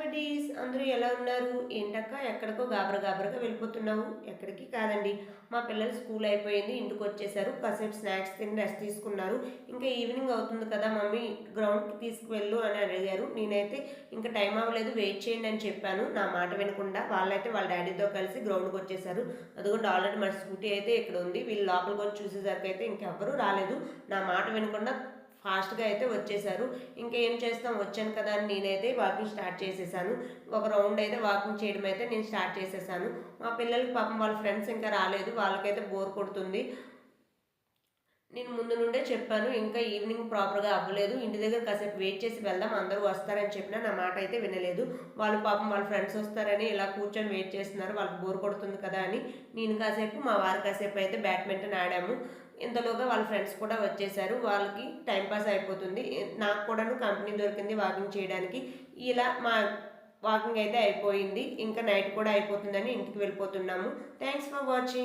Buddies అందరూ ఎలా ఉన్నారు? ఏంటక్క ఎక్కడికో గాబరా గాబరాగా వెళ్ళిపోతున్నావు? ఎక్కడికి కాదండి. మా పిల్లలు స్కూల్ అయిపోయింది. ఇంటికొచ్చేసారు. కాసేపు స్నాక్స్ తిని రెస్ట్ తీసుకున్నారు. ఇంకా ఈవినింగ్ అవుతుంది కదా మమ్మీ గ్రౌండ్‌కి తీసుకువెళ్ళు అని అడిగారు. నేనైతే ఇంక టైం అవ్వలేదు వెయిట్ చేయండి అని చెప్పాను. నా మాట వినకుండా వాళ్ళైతే వాళ్ళ డ్యాడీతో కలిసి గ్రౌండ్‌కొచ్చేసారు. అదిగోండి ఆల్రెడీ మన స్కూటీ అయితే ఇక్కడ ఉంది. వీళ్ళు లోపలికొచ్చి చూసేసరికైతే ఇంకెవ్వరూ రాలేదు. నా మాట వినకుండా ఫాస్ట్‌గా అయితే వచ్చేసారు. ఇంకా ఏం చేస్తాం వచ్చాను కదా అని నేనైతే వాకింగ్ స్టార్ట్ చేసేసాను. ఒక రౌండ్ అయితే వాకింగ్ చేయడం అయితే నేను స్టార్ట్ చేసేసాను. మా పిల్లలకి పాపం వాళ్ళ ఫ్రెండ్స్ ఇంకా రాలేదు. వాళ్ళకైతే బోర్ కొడుతుంది. నేను ముందు నుండే చెప్పాను. ఇంకా ఈవినింగ్ ప్రాపర్‌గా అవ్వలేదు. ఇంటి దగ్గర కాసేపు వెయిట్ చేసి వెళ్దాం. అందరూ వస్తారని చెప్పినా నా మాట అయితే వినలేదు. వాళ్ళు పాపం వాళ్ళ ఫ్రెండ్స్ వస్తారని ఇలా కూర్చొని వెయిట్ చేస్తున్నారు. వాళ్ళకి బోర్ కొడుతుంది కదా అని నేను కాసేపు, మా వారు కాసేపు అయితే బ్యాడ్మింటన్ ఆడాము. ఇంతలోగా వాళ్ళ ఫ్రెండ్స్ కూడా వచ్చేసారు. వాళ్ళకి టైం పాస్ అయిపోతుంది. నాకు కూడాను కంపెనీ దొరికింది వాకింగ్ చేయడానికి. ఇలా మా వాకింగ్ అయితే అయిపోయింది. ఇంకా నైట్ కూడా అయిపోతుందని ఇంటికి వెళ్ళిపోతున్నాము. Thanks for watching.